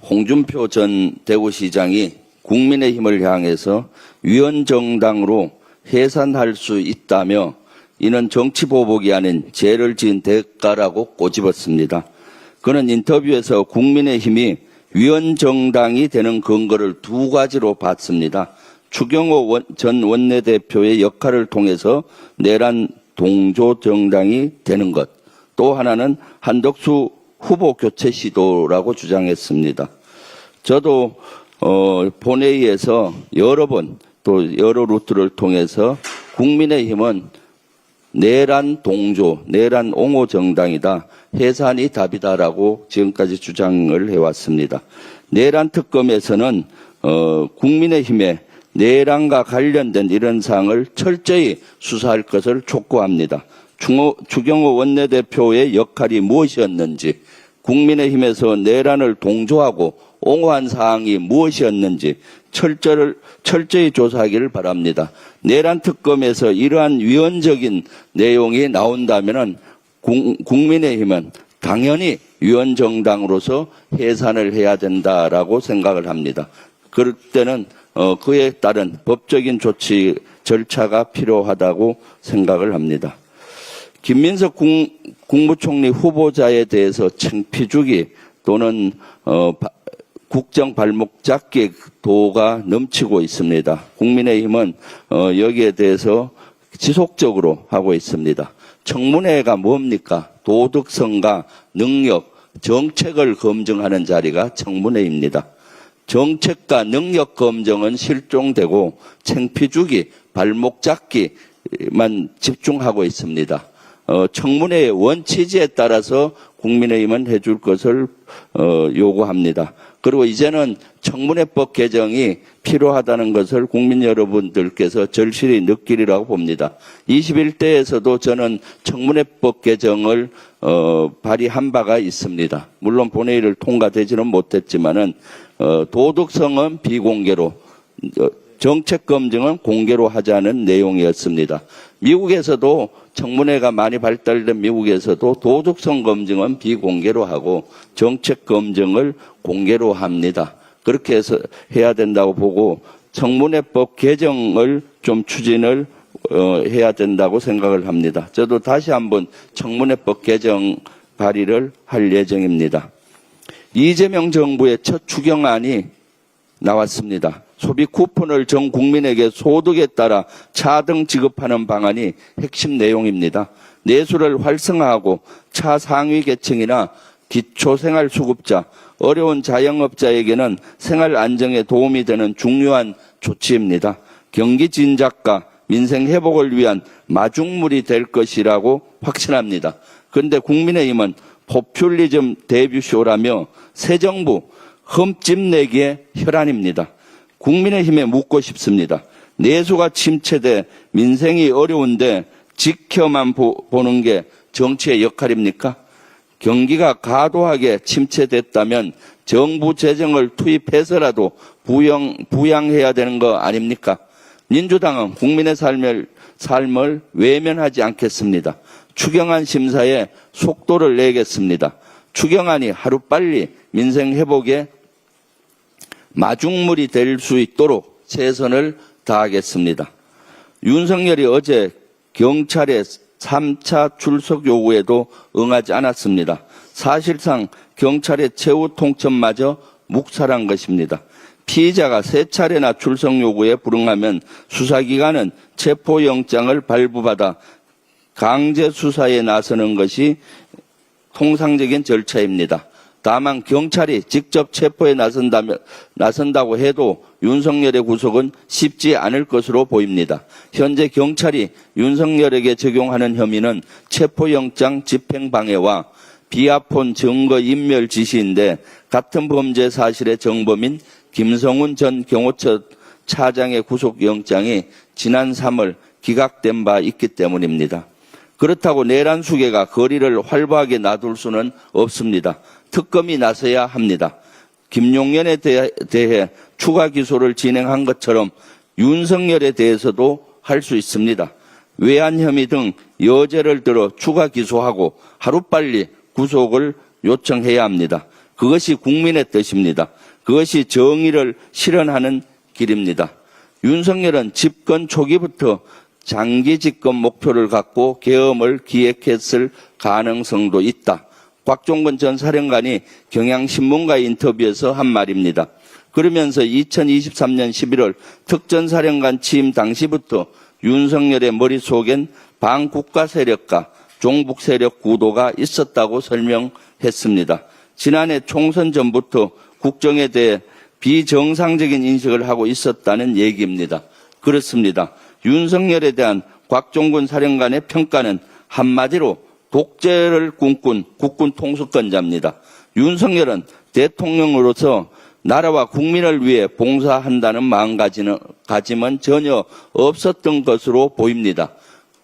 홍준표 전 대구시장이 국민의힘을 향해서 위헌정당으로 해산할 수 있다며 이는 정치보복이 아닌 죄를 지은 대가라고 꼬집었습니다. 그는 인터뷰에서 국민의힘이 위헌정당이 되는 근거를 두 가지로 봤습니다. 추경호 전 원내대표의 역할을 통해서 내란 동조정당이 되는 것, 또 하나는 한덕수 후보 교체 시도라고 주장했습니다. 저도 본회의에서 여러 번 또 여러 루트를 통해서 국민의힘은 내란 동조, 내란 옹호 정당이다. 해산이 답이다라고 지금까지 주장을 해왔습니다. 내란 특검에서는 국민의힘의 내란과 관련된 이런 사항을 철저히 수사할 것을 촉구합니다. 추경호 원내대표의 역할이 무엇이었는지, 국민의힘에서 내란을 동조하고 옹호한 사항이 무엇이었는지 철저히 조사하기를 바랍니다. 내란 특검에서 이러한 위헌적인 내용이 나온다면 국민의힘은 당연히 위헌정당으로서 해산을 해야 된다라고 생각을 합니다. 그럴 때는 그에 따른 법적인 조치 절차가 필요하다고 생각을 합니다. 김민석 국무총리 후보자에 대해서 창피주기 또는 국정 발목 잡기 도가 넘치고 있습니다. 국민의힘은 여기에 대해서 지속적으로 하고 있습니다. 청문회가 뭡니까? 도덕성과 능력, 정책을 검증하는 자리가 청문회입니다. 정책과 능력 검증은 실종되고 창피주기, 발목 잡기만 집중하고 있습니다. 청문회의 원취지에 따라서 국민의힘은 해줄 것을 요구합니다. 그리고 이제는 청문회법 개정이 필요하다는 것을 국민 여러분들께서 절실히 느끼리라고 봅니다. 21대에서도 저는 청문회법 개정을 발의한 바가 있습니다. 물론 본회의를 통과되지는 못했지만은 도덕성은 비공개로, 정책 검증은 공개로 하자는 내용이었습니다. 미국에서도 청문회가 많이 발달된 미국에서도 도덕성 검증은 비공개로 하고 정책 검증을 공개로 합니다. 그렇게 해서 해야 된다고 보고 청문회법 개정을 좀 추진을 해야 된다고 생각을 합니다. 저도 다시 한번 청문회법 개정 발의를 할 예정입니다. 이재명 정부의 첫 추경안이 나왔습니다. 소비 쿠폰을 전 국민에게 소득에 따라 차등 지급하는 방안이 핵심 내용입니다. 내수를 활성화하고 차상위 계층이나 기초생활수급자, 어려운 자영업자에게는 생활 안정에 도움이 되는 중요한 조치입니다. 경기 진작과 민생 회복을 위한 마중물이 될 것이라고 확신합니다. 그런데 국민의힘은 포퓰리즘 데뷔쇼라며 새 정부 흠집내기의 혈안입니다. 국민의힘에 묻고 싶습니다. 내수가 침체돼 민생이 어려운데 지켜만 보는 게 정치의 역할입니까? 경기가 과도하게 침체됐다면 정부 재정을 투입해서라도 부양해야 되는 거 아닙니까? 민주당은 국민의 삶을 외면하지 않겠습니다. 추경안 심사에 속도를 내겠습니다. 추경안이 하루빨리 민생 회복에 마중물이 될 수 있도록 최선을 다하겠습니다. 윤석열이 어제 경찰의 3차 출석 요구에도 응하지 않았습니다. 사실상 경찰의 최후 통첩마저 묵살한 것입니다. 피의자가 3차례나 출석 요구에 불응하면 수사기관은 체포영장을 발부받아 강제 수사에 나서는 것이 통상적인 절차입니다. 다만 경찰이 직접 체포에 나선다고 해도 윤석열의 구속은 쉽지 않을 것으로 보입니다. 현재 경찰이 윤석열에게 적용하는 혐의는 체포영장 집행방해와 비아폰 증거인멸 지시인데 같은 범죄 사실의 정범인 김성훈 전 경호처 차장의 구속영장이 지난 3월 기각된 바 있기 때문입니다. 그렇다고 내란 수괴가 거리를 활발하게 놔둘 수는 없습니다. 특검이 나서야 합니다. 김용현에 대해 추가 기소를 진행한 것처럼 윤석열에 대해서도 할 수 있습니다. 외환 혐의 등 여죄를 들어 추가 기소하고 하루빨리 구속을 요청해야 합니다. 그것이 국민의 뜻입니다. 그것이 정의를 실현하는 길입니다. 윤석열은 집권 초기부터 장기 집권 목표를 갖고 계엄을 기획했을 가능성도 있다. 곽종근 전 사령관이 경향신문과의 인터뷰에서 한 말입니다. 그러면서 2023년 11월 특전사령관 취임 당시부터 윤석열의 머릿속엔 반국가 세력과 종북 세력 구도가 있었다고 설명했습니다. 지난해 총선 전부터 국정에 대해 비정상적인 인식을 하고 있었다는 얘기입니다. 그렇습니다. 윤석열에 대한 곽종근 사령관의 평가는 한마디로 독재를 꿈꾼 국군 통수권자입니다. 윤석열은 대통령으로서 나라와 국민을 위해 봉사한다는 마음가짐은 전혀 없었던 것으로 보입니다.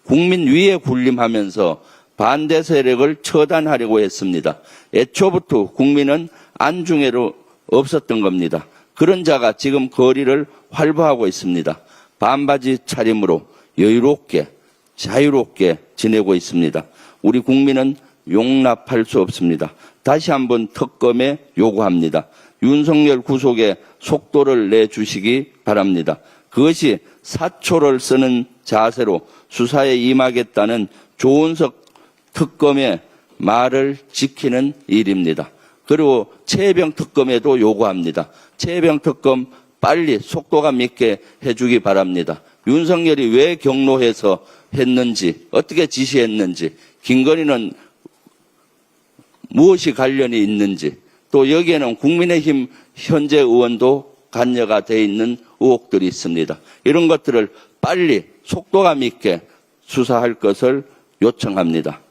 국민 위에 군림하면서 반대 세력을 처단하려고 했습니다. 애초부터 국민은 안중에로 없었던 겁니다. 그런 자가 지금 거리를 활보하고 있습니다. 반바지 차림으로 여유롭게 자유롭게 지내고 있습니다. 우리 국민은 용납할 수 없습니다. 다시 한번 특검에 요구합니다. 윤석열 구속에 속도를 내주시기 바랍니다. 그것이 사초를 쓰는 자세로 수사에 임하겠다는 조은석 특검의 말을 지키는 일입니다. 그리고 최혜병 특검에도 요구합니다. 최혜병 특검 빨리 속도감 있게 해주기 바랍니다. 윤석열이 왜 경로해서 했는지, 어떻게 지시했는지, 김건희는 무엇이 관련이 있는지, 또 여기에는 국민의힘 현재 의원도 관여가 돼 있는 의혹들이 있습니다. 이런 것들을 빨리 속도감 있게 수사할 것을 요청합니다.